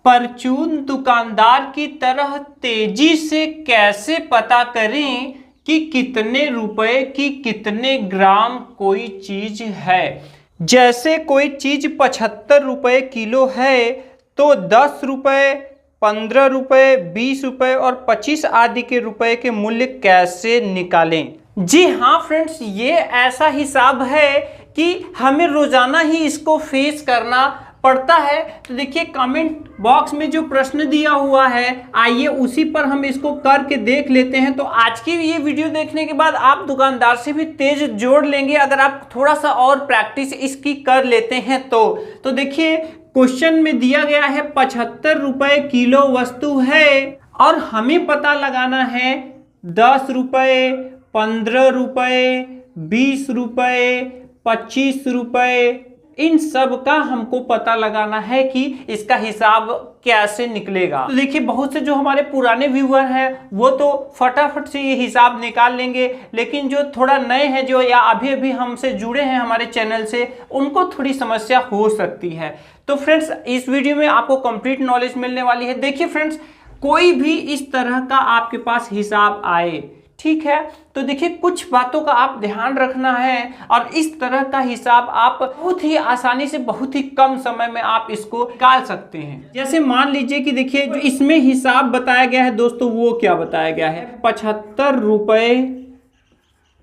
परचून दुकानदार की तरह तेजी से कैसे पता करें कि कितने रुपए की कितने ग्राम कोई चीज है। जैसे कोई चीज 75 रुपए किलो है तो 10 रुपए, 15 रुपए, 20 रुपए और 25 आदि के रुपए के मूल्य कैसे निकालें। जी हाँ फ्रेंड्स, ये ऐसा हिसाब है कि हमें रोजाना ही इसको फेस करना पड़ता है। तो देखिए कमेंट बॉक्स में जो प्रश्न दिया हुआ है, आइए उसी पर हम इसको करके देख लेते हैं। तो आज की ये वीडियो देखने के बाद आप दुकानदार से भी तेज जोड़ लेंगे अगर आप थोड़ा सा और प्रैक्टिस इसकी कर लेते हैं तो देखिए क्वेश्चन में दिया गया है 75 रुपए किलो वस्तु है और हमें पता लगाना है 10 रुपए, 15 रुपए, 20 रुपए, 25 रुपए, इन सब का हमको पता लगाना है कि इसका हिसाब कैसे निकलेगा। तो देखिए बहुत से जो हमारे पुराने व्यूअर हैं वो तो फटाफट से ये हिसाब निकाल लेंगे, लेकिन जो थोड़ा नए हैं जो या अभी अभी हमसे जुड़े हैं हमारे चैनल से, उनको थोड़ी समस्या हो सकती है। तो फ्रेंड्स इस वीडियो में आपको कंप्लीट नॉलेज मिलने वाली है। देखिए फ्रेंड्स, कोई भी इस तरह का आपके पास हिसाब आए, ठीक है, तो देखिए कुछ बातों का आप ध्यान रखना है और इस तरह का हिसाब आप बहुत ही आसानी से बहुत ही कम समय में आप इसको निकाल सकते हैं। जैसे मान लीजिए कि देखिए जो इसमें हिसाब बताया गया है दोस्तों, वो क्या बताया गया है, 75 रुपए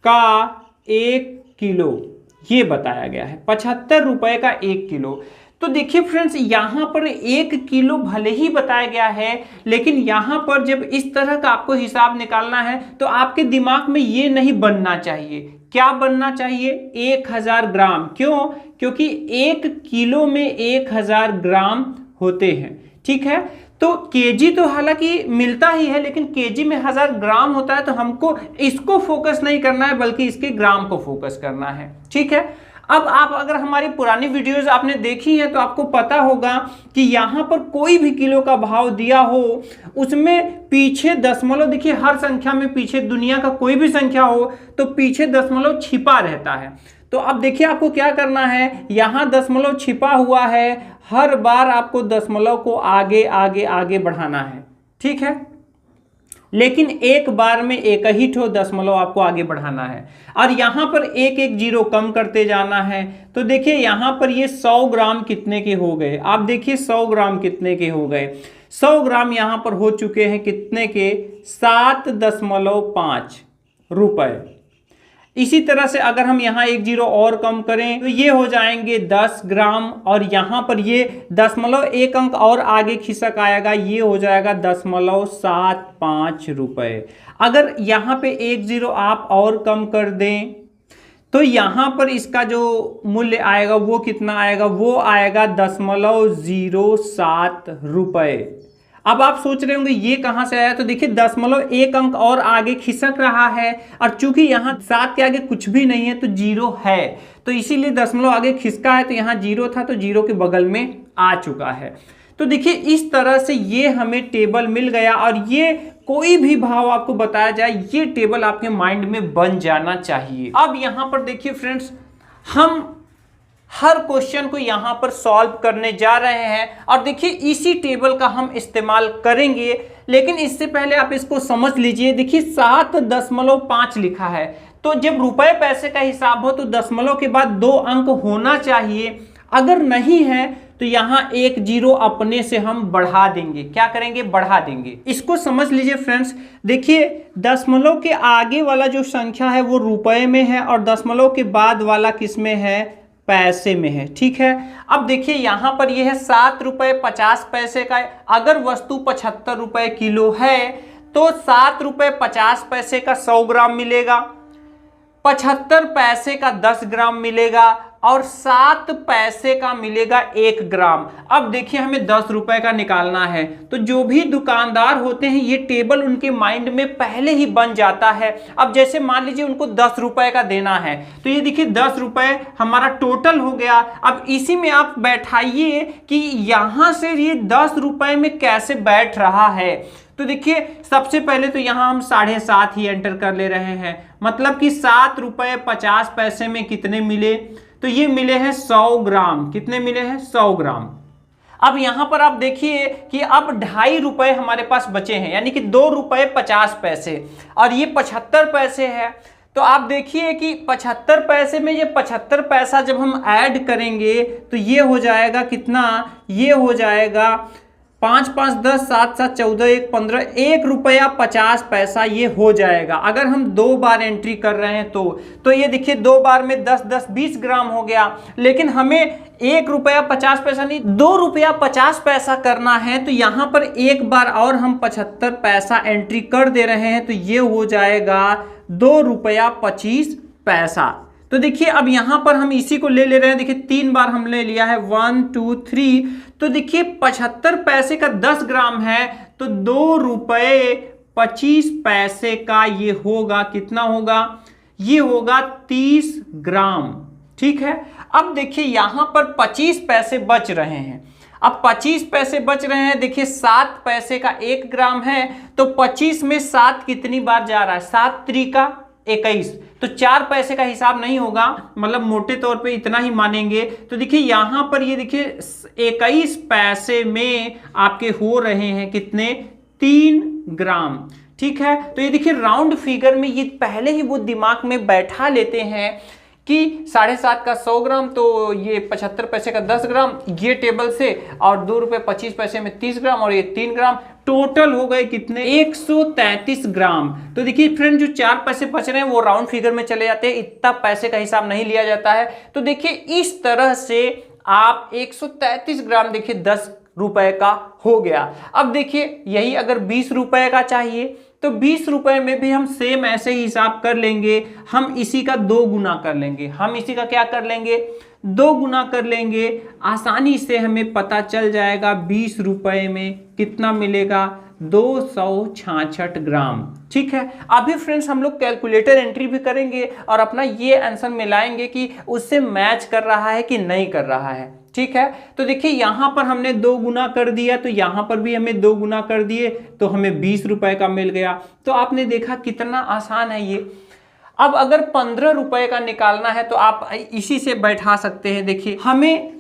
का 1 किलो, ये बताया गया है 75 रुपए का 1 किलो। तो देखिए फ्रेंड्स, यहाँ पर 1 किलो भले ही बताया गया है, लेकिन यहाँ पर जब इस तरह का आपको हिसाब निकालना है तो आपके दिमाग में ये नहीं बनना चाहिए। क्या बनना चाहिए? 1000 ग्राम। क्यों? क्योंकि 1 किलो में 1000 ग्राम होते हैं, ठीक है। तो केजी तो हालांकि मिलता ही है, लेकिन केजी में 1000 ग्राम होता है, तो हमको इसको फोकस नहीं करना है बल्कि इसके ग्राम को फोकस करना है, ठीक है। अब आप अगर हमारी पुरानी वीडियोस आपने देखी हैं तो आपको पता होगा कि यहाँ पर कोई भी किलो का भाव दिया हो उसमें पीछे दशमलव, देखिए हर संख्या में पीछे, दुनिया का कोई भी संख्या हो तो पीछे दशमलव छिपा रहता है। तो अब देखिए आपको क्या करना है, यहाँ दशमलव छिपा हुआ है, हर बार आपको दशमलव को आगे आगे आगे बढ़ाना है, ठीक है, लेकिन एक बार में एक ही ठो दशमलव आपको आगे बढ़ाना है और यहाँ पर एक एक जीरो कम करते जाना है। तो देखिए यहाँ पर ये 100 ग्राम कितने के हो गए, आप देखिए 100 ग्राम कितने के हो गए। 100 ग्राम यहाँ पर हो चुके हैं कितने के, 7.5 रुपए। इसी तरह से अगर हम यहाँ एक जीरो और कम करें तो ये हो जाएंगे 10 ग्राम और यहाँ पर ये दशमलव एक अंक और आगे खिसक आएगा, ये हो जाएगा 0.75 रुपए। अगर यहाँ पे एक जीरो आप और कम कर दें तो यहाँ पर इसका जो मूल्य आएगा वो कितना आएगा, वो आएगा 0.07 रुपए। अब आप सोच रहे होंगे ये कहां से आया, तो देखिए दशमलव एक अंक और आगे खिसक रहा है और चूंकि यहाँ 7 के आगे कुछ भी नहीं है तो जीरो है, तो इसीलिए दशमलव आगे खिसका है, तो यहाँ जीरो था तो जीरो के बगल में आ चुका है। तो देखिए इस तरह से ये हमें टेबल मिल गया और ये कोई भी भाव आपको बताया जाए ये टेबल आपके माइंड में बन जाना चाहिए। अब यहाँ पर देखिए फ्रेंड्स, हम हर क्वेश्चन को यहाँ पर सॉल्व करने जा रहे हैं और देखिए इसी टेबल का हम इस्तेमाल करेंगे, लेकिन इससे पहले आप इसको समझ लीजिए। देखिए 7.5 लिखा है, तो जब रुपए पैसे का हिसाब हो तो दशमलव के बाद 2 अंक होना चाहिए, अगर नहीं है तो यहाँ एक जीरो अपने से हम बढ़ा देंगे। क्या करेंगे? बढ़ा देंगे। इसको समझ लीजिए फ्रेंड्स। देखिए दशमलव के आगे वाला जो संख्या है वो रुपए में है और दशमलव के बाद वाला किस में है? पैसे में है, ठीक है। अब देखिए यहाँ पर यह है 7 रुपये 50 पैसे का। अगर वस्तु 75 रुपये किलो है तो 7 रुपये 50 पैसे का 100 ग्राम मिलेगा, 75 पैसे का 10 ग्राम मिलेगा और 7 पैसे का मिलेगा 1 ग्राम। अब देखिए हमें 10 रुपए का निकालना है, तो जो भी दुकानदार होते हैं ये टेबल उनके माइंड में पहले ही बन जाता है। अब जैसे मान लीजिए उनको 10 रुपए का देना है, तो ये देखिए 10 रुपए हमारा टोटल हो गया। अब इसी में आप बैठाइए कि यहाँ से ये 10 रुपए में कैसे बैठ रहा है। तो देखिए सबसे पहले तो यहाँ हम 7.5 ही एंटर कर ले रहे हैं, मतलब कि 7 रुपये 50 पैसे में कितने मिले, तो ये मिले हैं 100 ग्राम। कितने मिले हैं? 100 ग्राम। अब यहां पर आप देखिए कि अब 2.5 रुपए हमारे पास बचे हैं, यानी कि 2 रुपए 50 पैसे, और ये 75 पैसे है। तो आप देखिए कि 75 पैसे में ये 75 पैसा जब हम ऐड करेंगे तो ये हो जाएगा कितना, ये हो जाएगा 5 5 10 7 7 14 1 15, 1 रुपया 50 पैसा ये हो जाएगा। अगर हम 2 बार एंट्री कर रहे हैं तो ये देखिए 2 बार में 10 10 20 ग्राम हो गया, लेकिन हमें 1 रुपया 50 पैसा नहीं 2 रुपया 50 पैसा करना है। तो यहाँ पर एक बार और हम 75 पैसा एंट्री कर दे रहे हैं, तो ये हो जाएगा 2 रुपया 25 पैसा। तो देखिए अब यहां पर हम इसी को ले रहे हैं, देखिए 3 बार हमने लिया है 1 2 3, तो देखिए 75 पैसे का 10 ग्राम है तो 2 रुपये 25 पैसे का ये होगा, कितना होगा, ये होगा 30 ग्राम। ठीक है, अब देखिए यहां पर 25 पैसे बच रहे हैं। अब 25 पैसे बच रहे हैं, देखिए 7 पैसे का 1 ग्राम है, तो 25 में 7 कितनी बार जा रहा है, 7 त्रिका 21, तो 4 पैसे का हिसाब नहीं होगा, मतलब मोटे तौर पे इतना ही मानेंगे। तो देखिए यहां पर ये देखिए 21 पैसे में आपके हो रहे हैं कितने, 3 ग्राम। ठीक है, तो ये देखिए राउंड फिगर में ये पहले ही वो दिमाग में बैठा लेते हैं कि 7.5 का 100 ग्राम, तो ये 75 पैसे का 10 ग्राम ये टेबल से, और 2 रुपये 25 पैसे में 30 ग्राम, और ये 3 ग्राम, टोटल हो गए कितने, 133 ग्राम। तो देखिए फ्रेंड जो 4 पैसे बच रहे हैं वो राउंड फिगर में चले जाते हैं, इतना पैसे का हिसाब नहीं लिया जाता है। तो देखिए इस तरह से आप 133 ग्राम देखिए 10 रुपए का हो गया। अब देखिए यही अगर 20 रुपए का चाहिए तो 20 रुपए में भी हम सेम ऐसे ही हिसाब कर लेंगे, हम इसी का 2 गुना कर लेंगे, हम इसी का क्या कर लेंगे, 2 गुना कर लेंगे। आसानी से हमें पता चल जाएगा 20 रुपए में कितना मिलेगा, 266 ग्राम। ठीक है, अभी फ्रेंड्स हम लोग कैलकुलेटर एंट्री भी करेंगे और अपना ये आंसर मिलाएंगे कि उससे मैच कर रहा है कि नहीं कर रहा है। ठीक है, तो देखिए यहां पर हमने 2 गुना कर दिया, तो यहां पर भी हमें 2 गुना कर दिए, तो हमें 20 रुपए का मिल गया। तो आपने देखा कितना आसान है ये। अब अगर 15 रुपए का निकालना है तो आप इसी से बैठा सकते हैं। देखिए हमें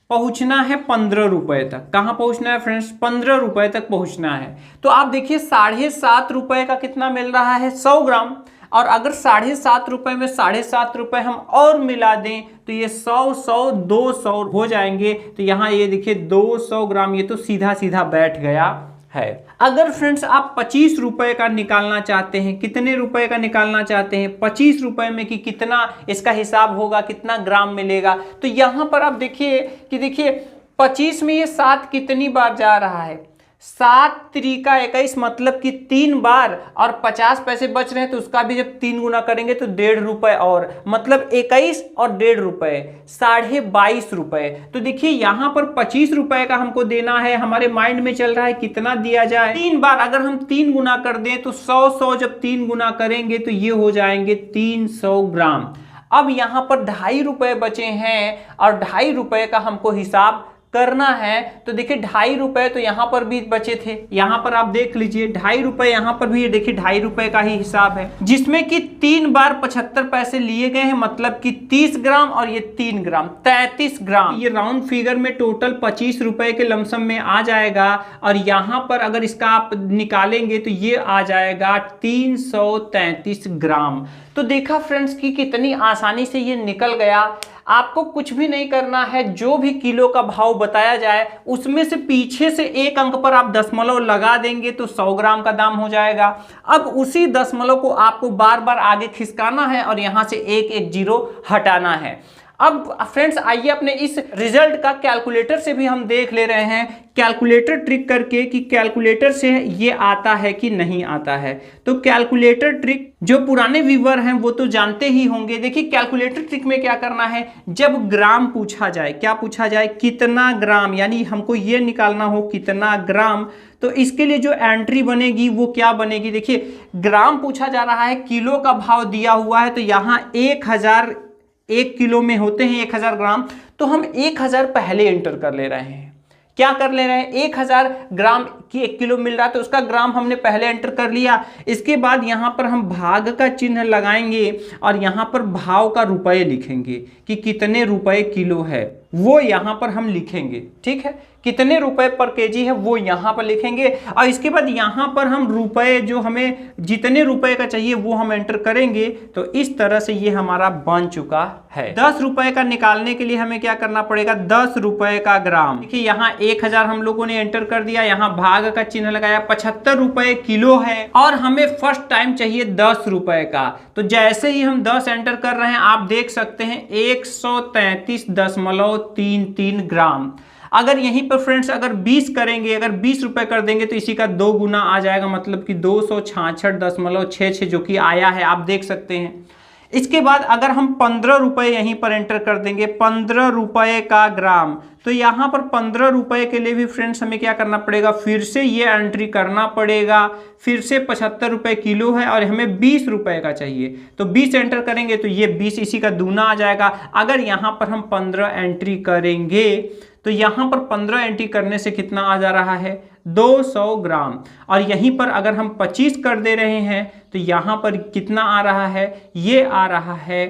पहुंचना है 15 रुपए तक, कहां पहुंचना है फ्रेंड्स, 15 रुपए तक पहुंचना है। तो आप देखिए 7.5 रुपए का कितना मिल रहा है, 100 ग्राम, और अगर 7.5 रुपए में 7.5 रुपए हम और मिला दें तो ये 100 200 हो जाएंगे। तो यहाँ ये देखिए 200 ग्राम, ये तो सीधा सीधा बैठ गया है। अगर फ्रेंड्स आप 25 रुपए का निकालना चाहते हैं, कितने रुपए का निकालना चाहते हैं, 25 रुपए में कि कितना इसका हिसाब होगा, कितना ग्राम मिलेगा, तो यहां पर आप देखिए कि देखिए 25 में ये 7 कितनी बार जा रहा है, 7 त्रिका 21, मतलब कि 3 बार, और 50 पैसे बच रहे हैं तो उसका भी जब 3 गुना करेंगे तो 1.5 रुपए, और मतलब 21 और 1.5 रुपए, 22.5 रुपए। तो देखिए यहां पर 25 रुपए का हमको देना है, हमारे माइंड में चल रहा है कितना दिया जाए, 3 बार, अगर हम 3 गुना कर दें तो 100 जब 3 गुना करेंगे तो ये हो जाएंगे 300 ग्राम। अब यहां पर 2.5 रुपए बचे हैं और 2.5 रुपए का हमको हिसाब करना है। तो देखिए 2.5 रुपए तो यहां पर भी बचे थे, यहां पर आप देख लीजिए 2.5 रुपए, यहां पर भी ये देखिए 2.5 रुपए का ही हिसाब है, जिसमें कि 3 बार 75 पैसे लिए गए हैं, मतलब कि 30 ग्राम, और ये 3 ग्राम 33 ग्राम। ये राउंड फिगर में टोटल 25 रुपए के लमसम में आ जाएगा, और यहां पर अगर इसका आप निकालेंगे तो ये आ जाएगा 333 ग्राम। तो देखा फ्रेंड्स कि कितनी आसानी से ये निकल गया। आपको कुछ भी नहीं करना है, जो भी किलो का भाव बताया जाए उसमें से पीछे से 1 अंक पर आप दशमलव लगा देंगे तो 100 ग्राम का दाम हो जाएगा। अब उसी दशमलव को आपको बार बार आगे खिसकाना है और यहां से 1 0 हटाना है। अब फ्रेंड्स आइए अपने इस रिजल्ट का कैलकुलेटर से भी हम देख ले रहे हैं, कैलकुलेटर ट्रिक करके कि कैलकुलेटर से ये आता है कि नहीं आता है। तो कैलकुलेटर ट्रिक जो पुराने व्यूअर हैं वो तो जानते ही होंगे। देखिए कैलकुलेटर ट्रिक में क्या करना है, जब ग्राम पूछा जाए, क्या पूछा जाए, कितना ग्राम, यानी हमको ये निकालना हो कितना ग्राम, तो इसके लिए जो एंट्री बनेगी वो क्या बनेगी, देखिए ग्राम पूछा जा रहा है, किलो का भाव दिया हुआ है, तो यहाँ 1000 1 किलो में होते हैं 1000 ग्राम, तो हम 1000 पहले एंटर कर ले रहे हैं। क्या कर ले रहे हैं, 1000 ग्राम की 1 किलो मिल रहा है तो उसका ग्राम हमने पहले एंटर कर लिया। इसके बाद यहां पर हम भाग का चिन्ह लगाएंगे और यहां पर भाव का रुपए लिखेंगे कि कितने रुपए किलो है। वो यहाँ पर हम लिखेंगे, ठीक है। कितने रुपए पर केजी है वो यहाँ पर लिखेंगे और इसके बाद यहाँ पर हम रुपए, जो हमें जितने रुपए का चाहिए वो हम एंटर करेंगे। तो इस तरह से ये हमारा बन चुका है। 10 रुपए का निकालने के लिए हमें क्या करना पड़ेगा, 10 रुपए का ग्राम। देखिए यहाँ 1000 हम लोगों ने एंटर कर दिया, यहाँ भाग का चिन्ह लगाया, 75 रुपए किलो है और हमें फर्स्ट टाइम चाहिए 10 रुपए का। तो जैसे ही हम 10 एंटर कर रहे हैं आप देख सकते हैं 133.33 ग्राम। अगर यहीं पर फ्रेंड्स अगर 20 करेंगे, अगर 20 रुपए कर देंगे तो इसी का 2 गुना आ जाएगा, मतलब कि 266.66 जो कि आया है, आप देख सकते हैं। इसके बाद अगर हम 15 रुपए यहीं पर एंटर कर देंगे, 15 रुपए का ग्राम, तो यहाँ पर 15 रुपए के लिए भी फ्रेंड्स हमें क्या करना पड़ेगा, फिर से ये एंट्री करना पड़ेगा। फिर से 75 रुपए किलो है और हमें 20 रुपए का चाहिए, तो 20 एंटर करेंगे तो ये 20 इसी का दूना आ जाएगा। अगर यहाँ पर हम 15 एंट्री करेंगे तो यहाँ पर 15 एंट्री करने से कितना आ जा रहा है, 200 ग्राम। और यहीं पर अगर हम 25 कर दे रहे हैं तो यहाँ पर कितना आ रहा है, ये आ रहा है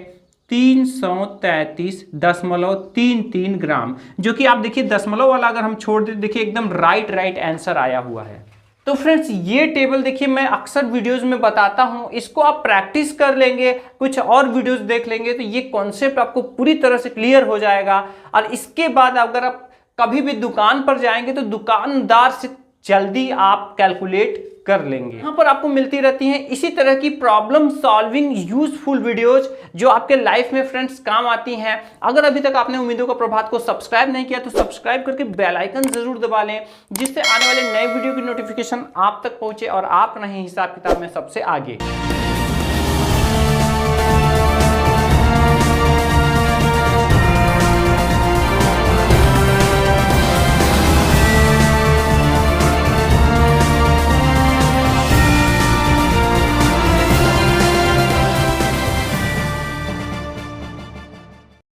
333.33 ग्राम, जो कि आप देखिए दशमलव वाला अगर हम छोड़ दें, देखिए एकदम राइट आंसर आया हुआ है। तो फ्रेंड्स ये टेबल देखिए मैं अक्सर वीडियोस में बताता हूं, इसको आप प्रैक्टिस कर लेंगे, कुछ और वीडियोस देख लेंगे तो ये कॉन्सेप्ट आपको पूरी तरह से क्लियर हो जाएगा। और इसके बाद अगर आप कभी भी दुकान पर जाएंगे तो दुकानदार से जल्दी आप कैलकुलेट कर लेंगे। यहाँ पर आपको मिलती रहती हैं इसी तरह की प्रॉब्लम सॉल्विंग यूजफुल वीडियोज जो आपके लाइफ में फ्रेंड्स काम आती हैं। अगर अभी तक आपने उम्मीदों का प्रभात को सब्सक्राइब नहीं किया तो सब्सक्राइब करके बेल आइकन जरूर दबा लें, जिससे आने वाले नए वीडियो की नोटिफिकेशन आप तक पहुंचे और आप रहें हिसाब किताब में सबसे आगे।